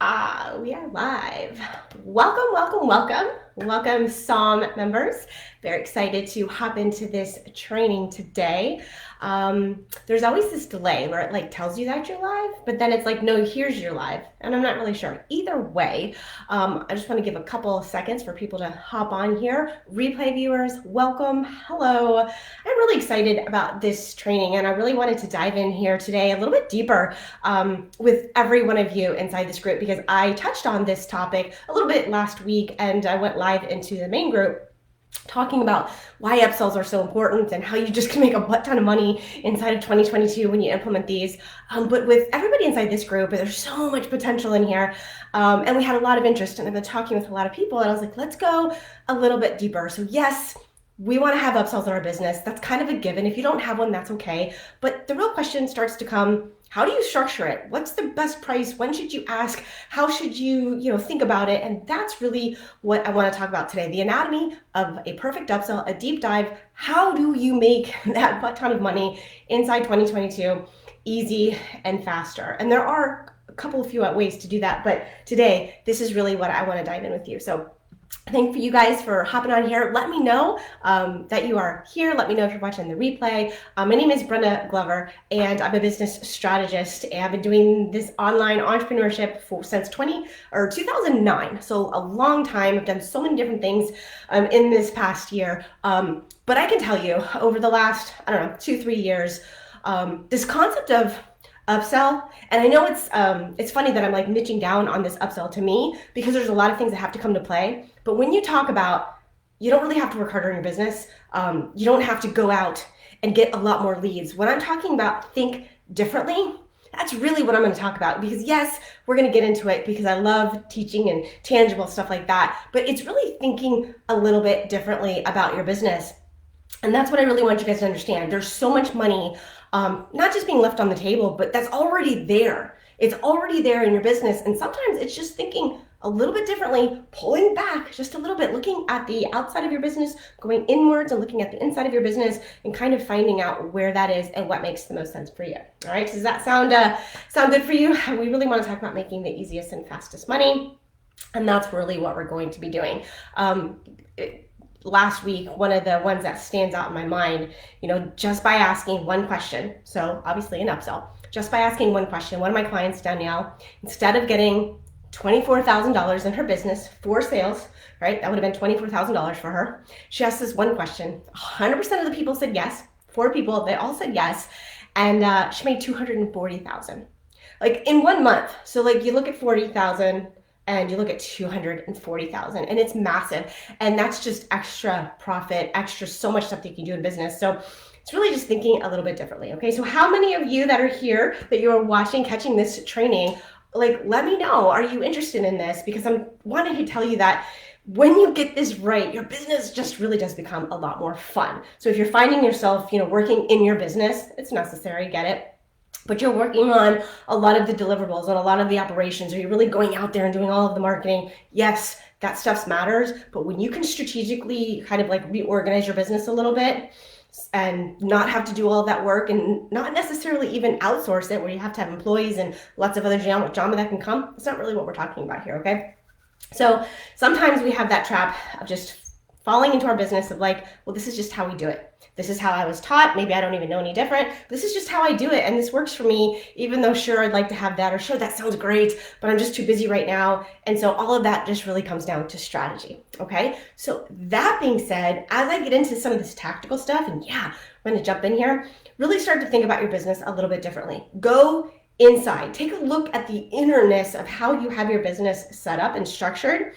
We are live. Welcome, SOM members. Very excited to hop into this training today. There's always this delay where it tells you that you're live, but then it's like, no, here's your live. And I'm not really sure. Either way, I just want to give a couple of seconds for people to hop on here. Replay viewers, welcome. Hello. I'm really excited about this training, and I really wanted to dive in here today a little bit deeper with every one of you inside this group, because I touched on this topic a little bit last week, and I went live into the main group talking about why upsells are so important and how you just can make a butt ton of money inside of 2022 when you implement these. But with everybody inside this group, there's so much potential in here. And we had a lot of interest, and I've been talking with a lot of people, and I was like, let's go a little bit deeper. So yes, we want to have upsells in our business. That's kind of a given. If you don't have one, that's okay. But the real question starts to come, how do you structure it? What's the best price? When should you ask? How should you think about it? And that's really what I want to talk about today. The anatomy of a perfect upsell, a deep dive. How do you make that butt ton of money inside 2022 easy and faster? And there are a couple of few ways to do that. But today, this is really what I want to dive in with you. So thank you guys for hopping on here. Let me know that you are here. Let me know if you're watching the replay. My name is Brenda Glover, and I'm a business strategist, and I've been doing this online entrepreneurship since 2009. So a long time. I've done so many different things in this past year. But I can tell you over the last, 2-3 years, this concept of upsell, and I know it's funny that I'm niching down on this upsell to me, because there's a lot of things that have to come to play. But when you talk about, you don't really have to work harder in your business. You don't have to go out and get a lot more leads. When I'm talking about think differently, that's really what I'm going to talk about, because yes, we're going to get into it because I love teaching and tangible stuff like that. But it's really thinking a little bit differently about your business. And that's what I really want you guys to understand. There's so much money, not just being left on the table, but that's already there. It's already there in your business. And sometimes it's just thinking a little bit differently, pulling back just a little bit, looking at the outside of your business, going inwards and looking at the inside of your business, and kind of finding out where that is and what makes the most sense for you. All right, so does that sound good for you? We really want to talk about making the easiest and fastest money. And that's really what we're going to be doing. Last week, one of the ones that stands out in my mind, just by asking one question, so obviously an upsell, just by asking one question, one of my clients, Danielle, instead of getting $24,000 in her business for sales, right, that would have been $24,000 for her, she asked this one question. 100% of the people said yes. 4 people, they all said yes, and she made $240,000 in 1 month. So you look at 40,000 and you look at 240,000, and it's massive. And that's just extra profit, extra so much stuff that you can do in business. So it's really just thinking a little bit differently. Okay, so how many of you that are here, that you are watching, catching this training, let me know, are you interested in this? Because I'm wanting to tell you that when you get this right, your business just really does become a lot more fun. So if you're finding yourself, working in your business, it's necessary, get it? But you're working on a lot of the deliverables and a lot of the operations, or you're really going out there and doing all of the marketing. Yes, that stuff matters, but when you can strategically kind of reorganize your business a little bit and not have to do all of that work, and not necessarily even outsource it where you have to have employees and lots of other drama that can come, it's not really what we're talking about here, okay? So sometimes we have that trap of just falling into our business of well, this is just how we do it. This is how I was taught. Maybe I don't even know any different. This is just how I do it, and this works for me, even though sure, I'd like to have that, or sure, that sounds great, but I'm just too busy right now. And so all of that just really comes down to strategy, okay? So that being said, as I get into some of this tactical stuff, and yeah, I'm gonna jump in here, really start to think about your business a little bit differently. Go inside. Take a look at the innerness of how you have your business set up and structured,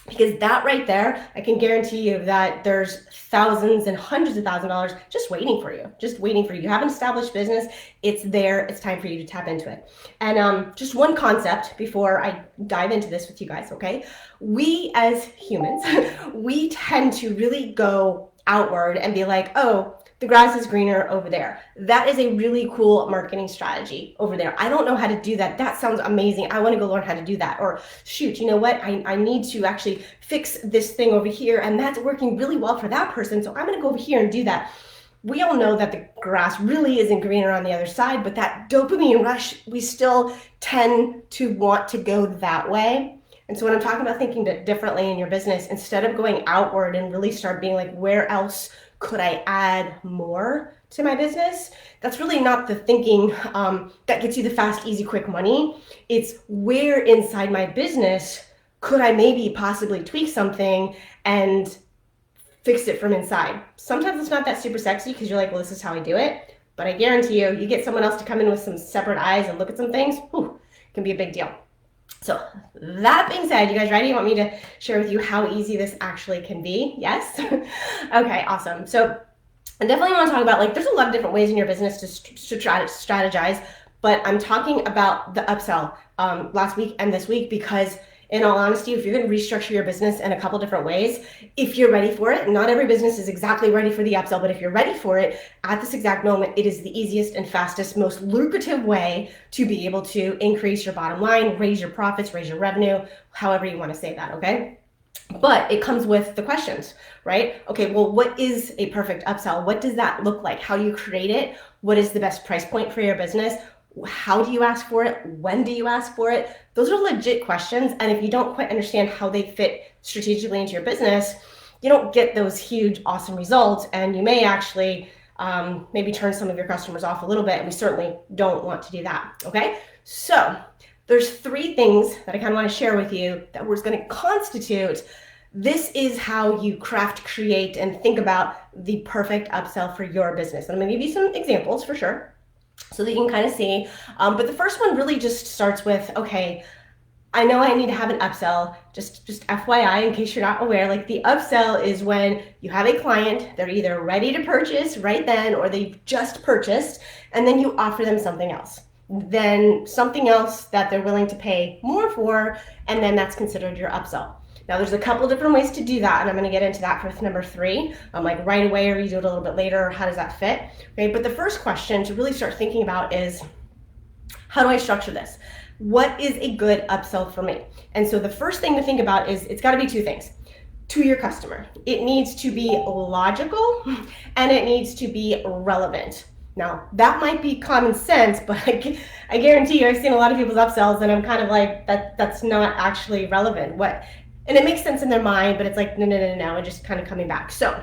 because that right there, I can guarantee you that there's thousands and hundreds of thousands of dollars just waiting for you, You have an established business. It's there. It's time for you to tap into it. And just one concept before I dive into this with you guys, okay? We as humans, we tend to really go outward and be like, oh, the grass is greener over there. That is a really cool marketing strategy over there. I don't know how to do that. That sounds amazing. I want to go learn how to do that. Or shoot, you know what? I need to actually fix this thing over here, and that's working really well for that person. So I'm going to go over here and do that. we all know that the grass really isn't greener on the other side, but that dopamine rush, we still tend to want to go that way. And so when I'm talking about thinking differently in your business, instead of going outward and really start being like, where else could I add more to my business? That's really not the thinking that gets you the fast, easy, quick money. It's where inside my business could I maybe possibly tweak something and fix it from inside. Sometimes it's not that super sexy because you're like, well, this is how I do it. But I guarantee you, you get someone else to come in with some separate eyes and look at some things, whew, it can be a big deal. So that being said, you guys ready? You want me to share with you how easy this actually can be? Yes? Okay, awesome. So I definitely want to talk about, like, there's a lot of different ways in your business to try to strategize, but I'm talking about the upsell last week and this week because, in all honesty, if you're going to restructure your business in a couple different ways, if you're ready for it, not every business is exactly ready for the upsell, but if you're ready for it at this exact moment, it is the easiest and fastest, most lucrative way to be able to increase your bottom line, raise your profits, raise your revenue, however you want to say that, okay? But it comes with the questions, right? Okay, well, what is a perfect upsell? What does that look like? How do you create it? What is the best price point for your business? How do you ask for it? When do you ask for it? Those are legit questions. And if you don't quite understand how they fit strategically into your business, you don't get those huge, awesome results. And you may actually maybe turn some of your customers off a little bit. And we certainly don't want to do that, okay? So there's 3 things that I kind of want to share with you that was going to constitute, this is how you craft, create, and think about the perfect upsell for your business. And I'm going to give you some examples for sure, so that you can kind of see. But the first one really just starts with, okay, I know I need to have an upsell. Just FYI, in case you're not aware, like the upsell is when you have a client, they're either ready to purchase right then or they've just purchased, and then you offer them something else. Then something else that they're willing to pay more for, and then that's considered your upsell. Now there's a couple different ways to do that, and I'm going to get into that for number 3, like right away, or you do it a little bit later, or how does that fit? Okay, but the first question to really start thinking about is, how do I structure this? What is a good upsell for me? And so the first thing to think about is, it's got to be 2 things. To your customer, it needs to be logical, and it needs to be relevant. Now, that might be common sense, but I guarantee you, I've seen a lot of people's upsells, and I'm kind of like, that's not actually relevant. And it makes sense in their mind, but it's like, no, and just kind of coming back. So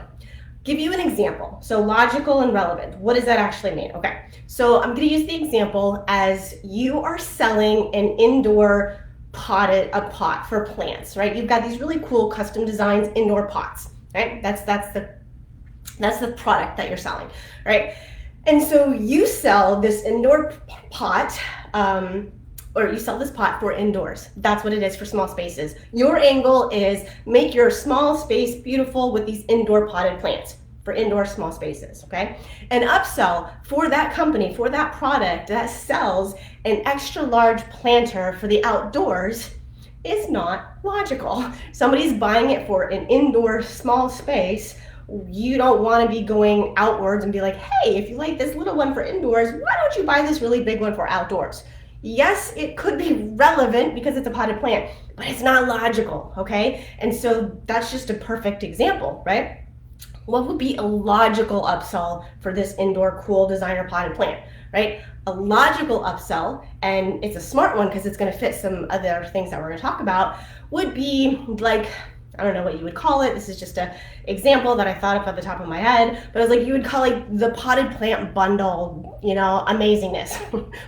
give you an example. So logical and relevant. What does that actually mean? Okay, so I'm going to use the example as you are selling an indoor pot for plants, right? You've got these really cool custom designs indoor pots, right? That's the product that you're selling, right? And so you sell this indoor pot, or you sell this pot for indoors. That's what it is for small spaces. Your angle is make your small space beautiful with these indoor potted plants for indoor small spaces, okay? An upsell for that company, for that product that sells an extra large planter for the outdoors is not logical. Somebody's buying it for an indoor small space. You don't want to be going outwards and be like, hey, if you like this little one for indoors, why don't you buy this really big one for outdoors? Yes, it could be relevant because it's a potted plant, but it's not logical, okay? And so that's just a perfect example, right? What would be a logical upsell for this indoor cool designer potted plant, right? A logical upsell, and it's a smart one because it's going to fit some other things that we're going to talk about, would be like, I don't know what you would call it. This is just an example that I thought up at the top of my head, but it's like you would call it the potted plant bundle, amazingness,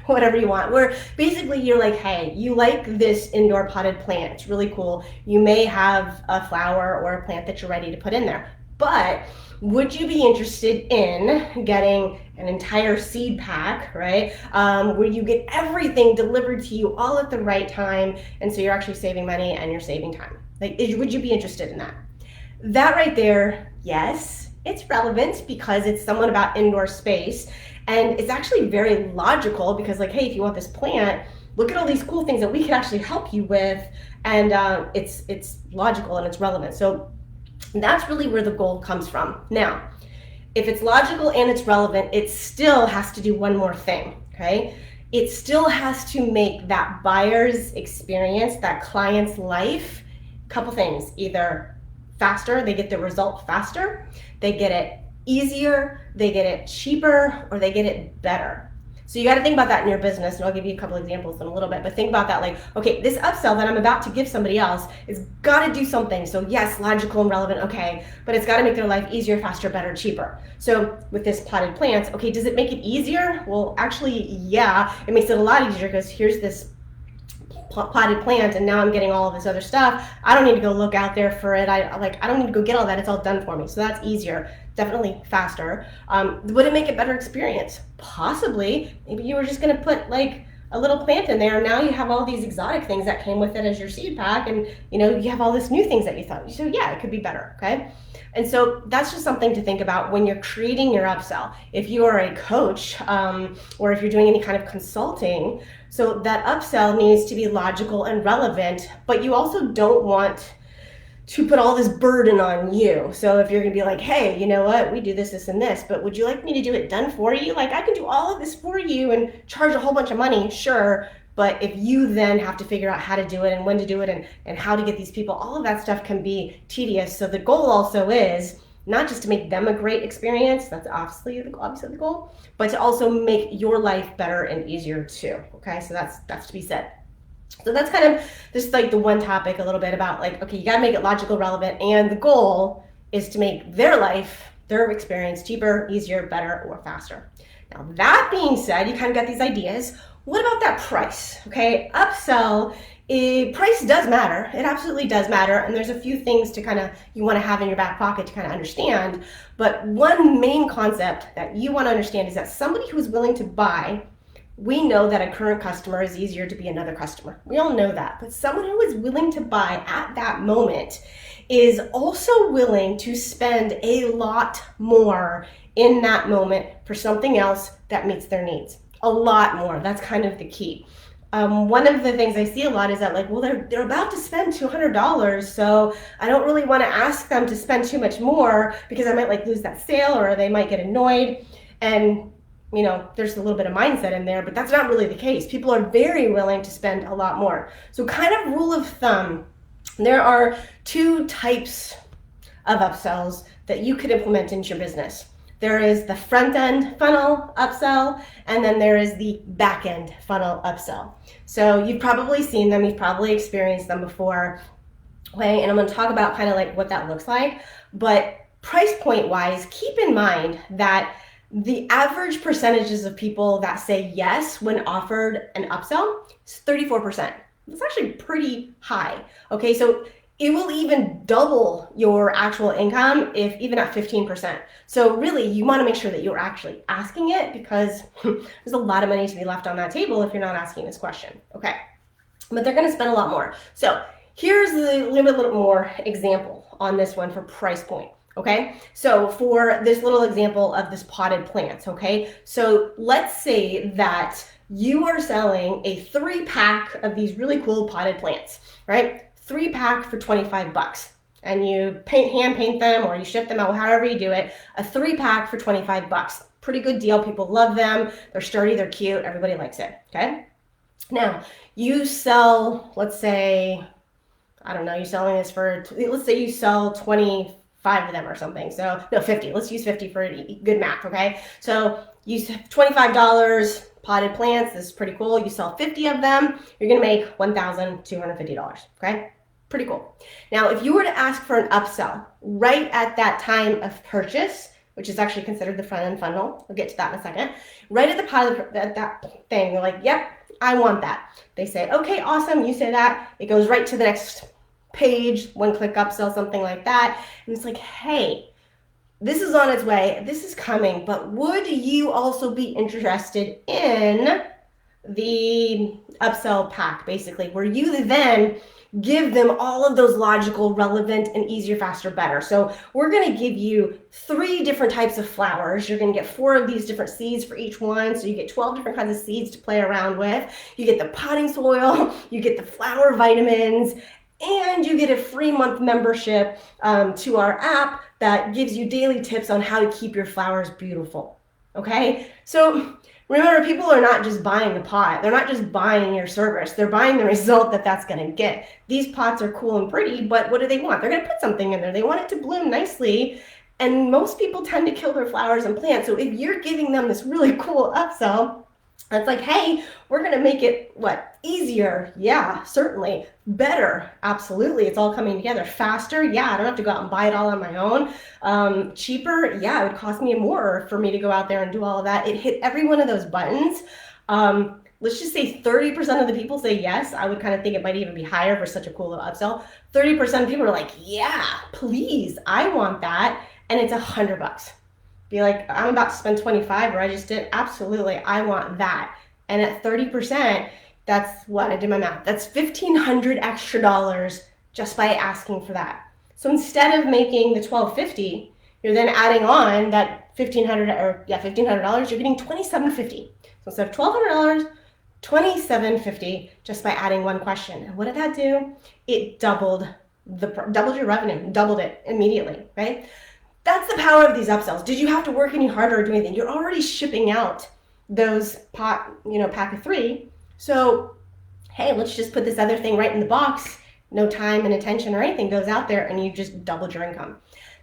whatever you want, where basically you're like, hey, you like this indoor potted plant. It's really cool. You may have a flower or a plant that you're ready to put in there, but would you be interested in getting an entire seed pack, right? Where you get everything delivered to you all at the right time, and so you're actually saving money and you're saving time. Like, would you be interested in that? That right there, yes, it's relevant because it's somewhat about indoor space, and it's actually very logical because, like, hey, if you want this plant, look at all these cool things that we could actually help you with, and it's logical and it's relevant. So that's really where the goal comes from. Now, if it's logical and it's relevant, it still has to do one more thing, okay? It still has to make that buyer's experience, that client's life, couple things, either faster, they get the result faster, they get it easier, they get it cheaper, or they get it better. So you got to think about that in your business, and I'll give you a couple examples in a little bit, but think about that like, okay, this upsell that I'm about to give somebody else is got to do something. So yes, logical and relevant, okay, but it's got to make their life easier, faster, better, cheaper. So with this potted plants, okay, does it make it easier? Well, actually, yeah, it makes it a lot easier because here's this potted plant and now I'm getting all of this other stuff. I don't need to go look out there for it. I don't need to go get all that. It's all done for me. So that's easier, definitely faster. Would it make a better experience? Possibly. Maybe you were just going to put like a little plant in there. Now you have all these exotic things that came with it as your seed pack, and you know, you have all this new things that you thought. So yeah, it could be better, okay? And so that's just something to think about when you're creating your upsell. If you are a coach, or if you're doing any kind of consulting, so that upsell needs to be logical and relevant, but you also don't want to put all this burden on you. So if you're gonna be like, hey, you know what, we do this, this, and this, but would you like me to do it done for you? Like, I can do all of this for you and charge a whole bunch of money, sure. But if you then have to figure out how to do it and when to do it and how to get these people, all of that stuff can be tedious. So the goal also is not just to make them a great experience, that's obviously the goal, but to also make your life better and easier too, okay? So that's to be said. So that's kind of just like the one topic a little bit about like, okay, you gotta make it logical, relevant, and the goal is to make their life, their experience cheaper, easier, better, or faster. Now that being said, you kind of got these ideas. What about that price? Okay, upsell, price does matter. It absolutely does matter. And there's a few things to kind of, you want to have in your back pocket to kind of understand. But one main concept that you want to understand is that somebody who is willing to buy, we know that a current customer is easier to be another customer. We all know that. But someone who is willing to buy at that moment is also willing to spend a lot more in that moment for something else that meets their needs. A lot more. That's kind of the key. One of the things I see a lot is that like, well, they're about to spend $200, so I don't really want to ask them to spend too much more because I might like lose that sale or they might get annoyed. And you know, there's a little bit of mindset in there, but that's not really the case. People are very willing to spend a lot more. So kind of rule of thumb, there are two types of upsells that you could implement into your business. There is the front end funnel upsell, and then there is the back end funnel upsell. So you've probably seen them, you've probably experienced them before, okay? And I'm gonna talk about kind of like what that looks like. But price point wise, keep in mind that the average percentages of people that say yes when offered an upsell is 34%. That's actually pretty high, okay? So it will even double your actual income if even at 15%. So really, you want to make sure that you're actually asking it because there's a lot of money to be left on that table if you're not asking this question, okay? But they're going to spend a lot more. So here's a little bit more example on this one for price point, okay? So for this little example of this potted plants, okay? So let's say that you are selling a 3-pack of these really cool potted plants, right? 3-pack for 25 bucks, and you hand paint them or you ship them out, however you do it, a 3-pack for 25 bucks. Pretty good deal. People love them. They're sturdy, they're cute, everybody likes it, okay? Now, you sell, let's say, I don't know, you're selling this for, let's say you sell 25 of them or something. So, no, 50. Let's use 50 for good math, okay? So, you $25, potted plants, this is pretty cool. You sell 50 of them, you're gonna make $1,250, okay? Pretty cool. Now, if you were to ask for an upsell right at that time of purchase, which is actually considered the front end funnel, we'll get to that in a second, right at the pilot, that thing, you're like, yep, I want that. They say, okay, awesome, you say that, it goes right to the next page, one-click upsell, something like that, and it's like, hey, this is on its way, this is coming, but would you also be interested in the upsell pack, basically, where you then give them all of those logical, relevant, and easier, faster, better. So we're gonna give you 3 different types of flowers. You're gonna get 4 of these different seeds for each one. So you get 12 different kinds of seeds to play around with. You get the potting soil, you get the flower vitamins, and you get a free month membership to our app that gives you daily tips on how to keep your flowers beautiful, okay? So remember, people are not just buying the pot. They're not just buying your service. They're buying the result that that's going to get. These pots are cool and pretty, but what do they want? They're going to put something in there. They want it to bloom nicely, And most people tend to kill their flowers and plants. So if you're giving them this really cool upsell, it's like, hey, we're going to make it, what, easier? Yeah, certainly. Better? Absolutely. It's all coming together. Faster? Yeah, I don't have to go out and buy it all on my own. Cheaper? Yeah, it would cost me more for me to go out there and do all of that. It hit every one of those buttons. Let's just say 30% of the people say yes. I would kind of think it might even be higher for such a cool little upsell. 30% of people are like, yeah, please, I want that. And it's $100. Be like, I'm about to spend 25 or I just did. Absolutely, I want that. And at 30%, that's what I did my math. That's $1,500 extra dollars just by asking for that. So instead of making the $1,250, you're then adding on that $1,500, you're getting $2,750. So instead of $1,200, $2,750 just by adding one question. And what did that do? It doubled your revenue, doubled it immediately, right? That's the power of these upsells. Did you have to work any harder or do anything? You're already shipping out those pack of 3. So, hey, let's just put this other thing right in the box. No time and attention or anything goes out there and you just doubled your income.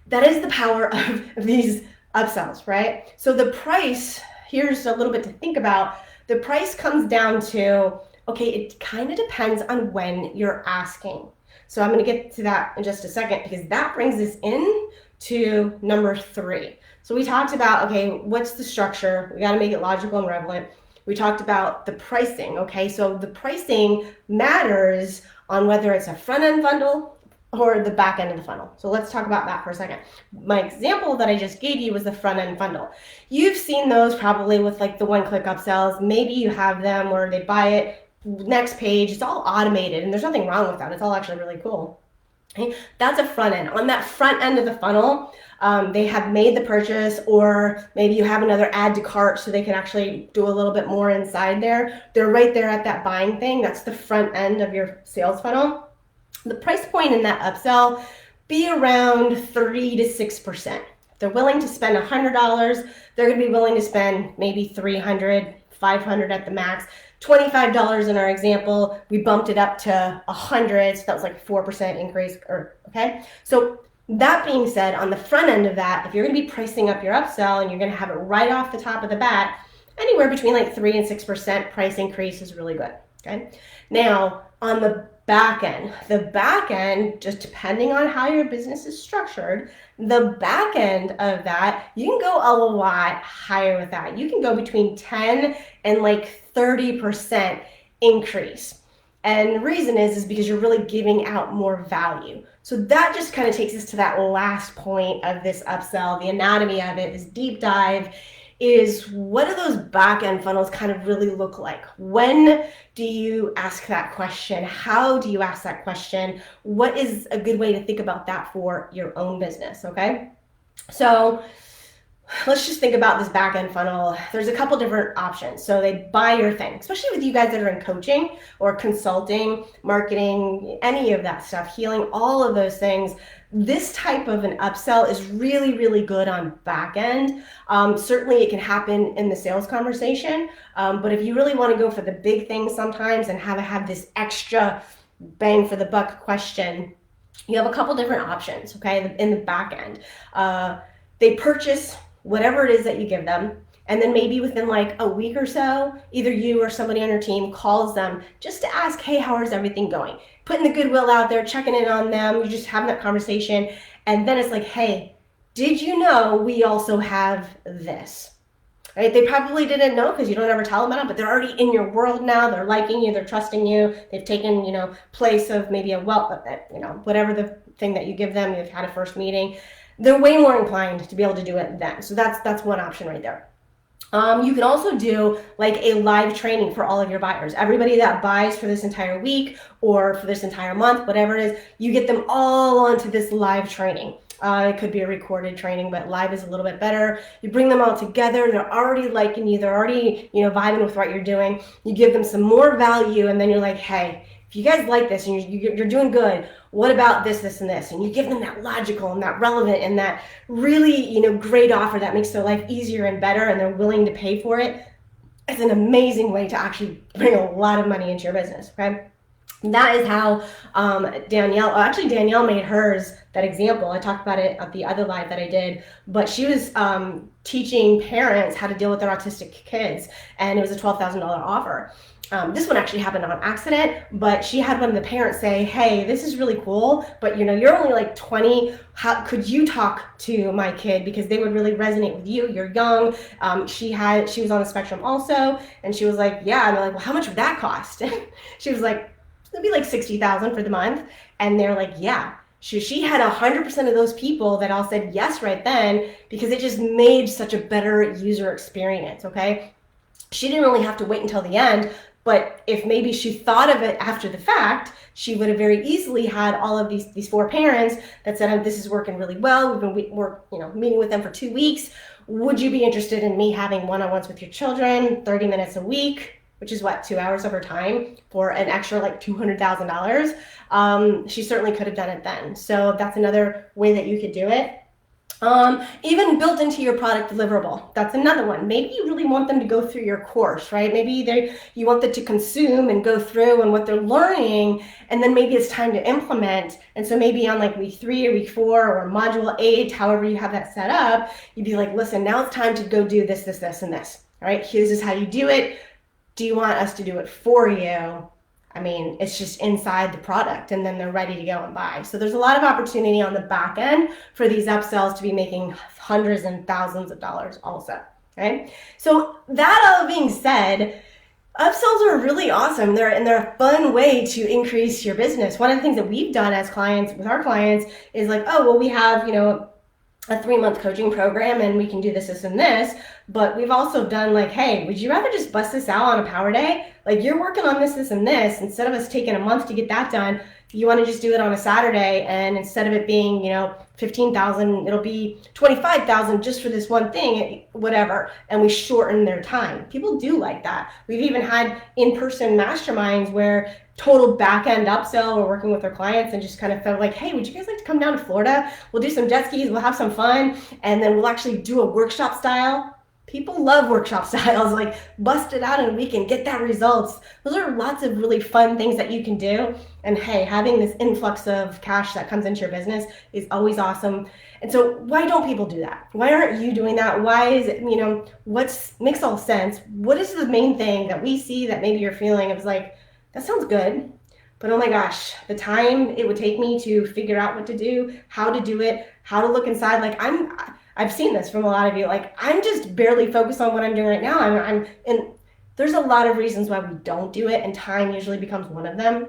That is the power of these upsells, right? So the price, here's a little bit to think about. The price comes down to, okay, it kind of depends on when you're asking. So I'm going to get to that in just a second because that brings us in to number 3. So we talked about, okay, what's the structure? We got to make it logical and relevant. We talked about the pricing, okay? So the pricing matters on whether it's a front-end bundle or the back end of the funnel. So let's talk about that for a second. My example that I just gave you was the front-end funnel. You've seen those probably with like the one-click upsells. Maybe you have them where they buy it, next page, it's all automated, and there's nothing wrong with that. It's all actually really cool. Okay, that's a front end. On that front end of the funnel, they have made the purchase, or maybe you have another add to cart so they can actually do a little bit more inside there. They're right there at that buying thing. That's the front end of your sales funnel. The price point in that upsell be around 3 to 6%. If they're willing to spend $100, they're going to be willing to spend maybe $300, $500 at the max. $25 in our example, we bumped it up to $100, so that was like a 4% increase, okay? So that being said, on the front end of that, if you're gonna be pricing up your upsell and you're gonna have it right off the top of the bat, anywhere between like 3 and 6% price increase is really good, okay? Now, on the back end, just depending on how your business is structured, the back end of that, you can go a lot higher with that. You can go between 10 and like 30% increase. And the reason is because you're really giving out more value. So that just kind of takes us to that last point of this upsell. The anatomy of it is deep dive. Is what do those back end funnels kind of really look like? When do you ask that question? How do you ask that question? What is a good way to think about that for your own business, okay? So let's just think about this back end funnel. There's a couple different options. So they buy your thing, especially with you guys that are in coaching or consulting, marketing, any of that stuff, healing, all of those things. This type of an upsell is really, really good on back end. Certainly it can happen in the sales conversation, but if you really want to go for the big things sometimes and have this extra bang for the buck question, you have a couple different options, okay, in the back end. They purchase whatever it is that you give them, and then maybe within like a week or so, either you or somebody on your team calls them just to ask, hey, how is everything going? Putting the goodwill out there, checking in on them, you're just having that conversation, and then it's like, hey, did you know we also have this? Right? They probably didn't know because you don't ever tell them about it, but they're already in your world now. They're liking you, they're trusting you. They've taken, place of maybe whatever the thing that you give them. You've had a first meeting. They're way more inclined to be able to do it then. So that's one option right there. You can also do like a live training for all of your buyers. Everybody that buys for this entire week or for this entire month, whatever it is, you get them all onto this live training. It could be a recorded training, but live is a little bit better. You bring them all together. They're already liking you. They're already, vibing with what you're doing. You give them some more value, and then you're like, hey, if you guys like this and you're doing good, what about this, this, and this? And you give them that logical and that relevant and that really, great offer that makes their life easier and better, and they're willing to pay for it. It's an amazing way to actually bring a lot of money into your business, okay? That is how Danielle made hers, that example. I talked about it at the other live that I did, but she was teaching parents how to deal with their autistic kids, and it was a $12,000 offer. This one actually happened on accident, but she had one of the parents say, hey, this is really cool, but you're only like 20. How could you talk to my kid, because they would really resonate with you? You're young. She was on the spectrum also, and she was like, yeah. And they're like, well, how much would that cost? She was like, it'd be like 60,000 for the month. And they're like, yeah. She had 100% of those people that all said yes right then, because it just made such a better user experience. Okay, she didn't really have to wait until the end. But if maybe she thought of it after the fact, she would have very easily had all of these 4 parents that said, oh, this is working really well. We're meeting with them for 2 weeks. Would you be interested in me having one-on-ones with your children, 30 minutes a week, which is what, 2 hours of her time, for an extra like $200,000? She certainly could have done it then. So that's another way that you could do it. Even built into your product deliverable. That's another one. Maybe you really want them to go through your course, right? Maybe you want them to consume and go through and what they're learning, and then maybe it's time to implement. And so maybe on like week 3 or week 4 or module 8, however you have that set up, you'd be like, listen, now it's time to go do this, this, this, and this. All right, here's how you do it. Do you want us to do it for you? I mean, it's just inside the product, and then they're ready to go and buy. So there's a lot of opportunity on the back end for these upsells to be making hundreds and thousands of dollars also, right? So that all being said, upsells are really awesome. They're a fun way to increase your business. One of the things that we've done as clients, with our clients, is like, oh, well, we have, a 3-month coaching program, and we can do this, this, and this. But we've also done like, hey, would you rather just bust this out on a power day? Like, you're working on this, this, and this. Instead of us taking a month to get that done, you want to just do it on a Saturday, and instead of it being, 15,000, it'll be 25,000 just for this one thing, whatever. And we shorten their time. People do like that. We've even had in-person masterminds where total back-end upsell. We're working with our clients and just kind of felt like, hey, would you guys like to come down to Florida? We'll do some jet skis, we'll have some fun, and then we'll actually do a workshop style. People love workshop styles, like bust it out in a week and get that results. Those are lots of really fun things that you can do. And hey, having this influx of cash that comes into your business is always awesome. And so why don't people do that? Why aren't you doing that? Why is it, makes all sense? What is the main thing that we see that maybe you're feeling? It was like, that sounds good, but oh my gosh, the time it would take me to figure out what to do, how to do it, how to look inside. Like I've seen this from a lot of you. Like, I'm just barely focused on what I'm doing right now. And there's a lot of reasons why we don't do it, and time usually becomes one of them.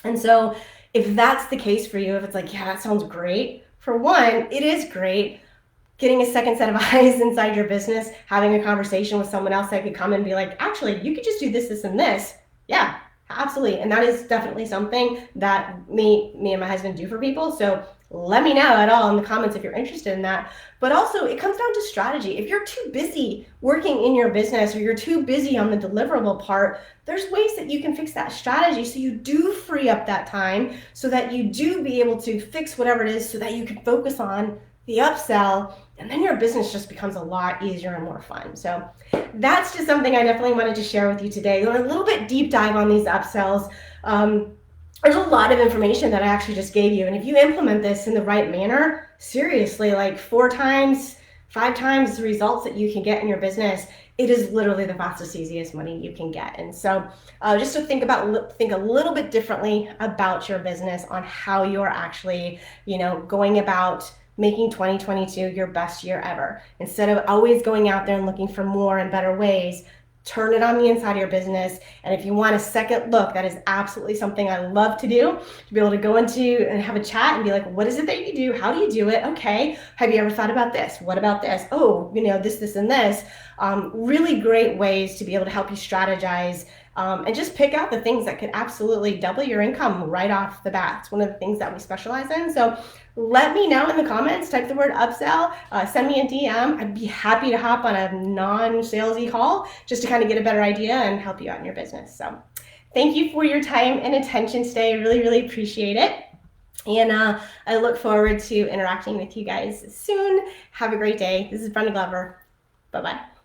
And so if that's the case for you, if it's like, yeah, that sounds great. For one, it is great. Getting a second set of eyes inside your business, having a conversation with someone else that could come and be like, actually, you could just do this, this, and this. Yeah, absolutely. And that is definitely something that me and my husband do for people. So let me know at all in the comments if you're interested in that. But also, it comes down to strategy. If you're too busy working in your business, or you're too busy on the deliverable part, there's ways that you can fix that strategy so you do free up that time, so that you do be able to fix whatever it is, so that you can focus on the upsell, and then your business just becomes a lot easier and more fun. So that's just something I definitely wanted to share with you today. A little bit deep dive on these upsells. There's a lot of information that I actually just gave you. And if you implement this in the right manner, seriously, like 4 times, 5 times the results that you can get in your business, it is literally the fastest, easiest money you can get. And so just to think a little bit differently about your business, on how you're actually, going about making 2022 your best year ever. Instead of always going out there and looking for more and better ways, turn it on the inside of your business. And if you want a second look, that is absolutely something I love to do, to be able to go into and have a chat and be like, what is it that you do? How do you do it? Okay. Have you ever thought about this? What about this? Oh, this, and this. Really great ways to be able to help you strategize and just pick out the things that could absolutely double your income right off the bat. It's one of the things that we specialize in. So let me know in the comments, type the word upsell, send me a DM. I'd be happy to hop on a non-salesy call just to kind of get a better idea and help you out in your business. So thank you for your time and attention today. I really, really appreciate it. And I look forward to interacting with you guys soon. Have a great day. This is Brenda Glover. Bye-bye.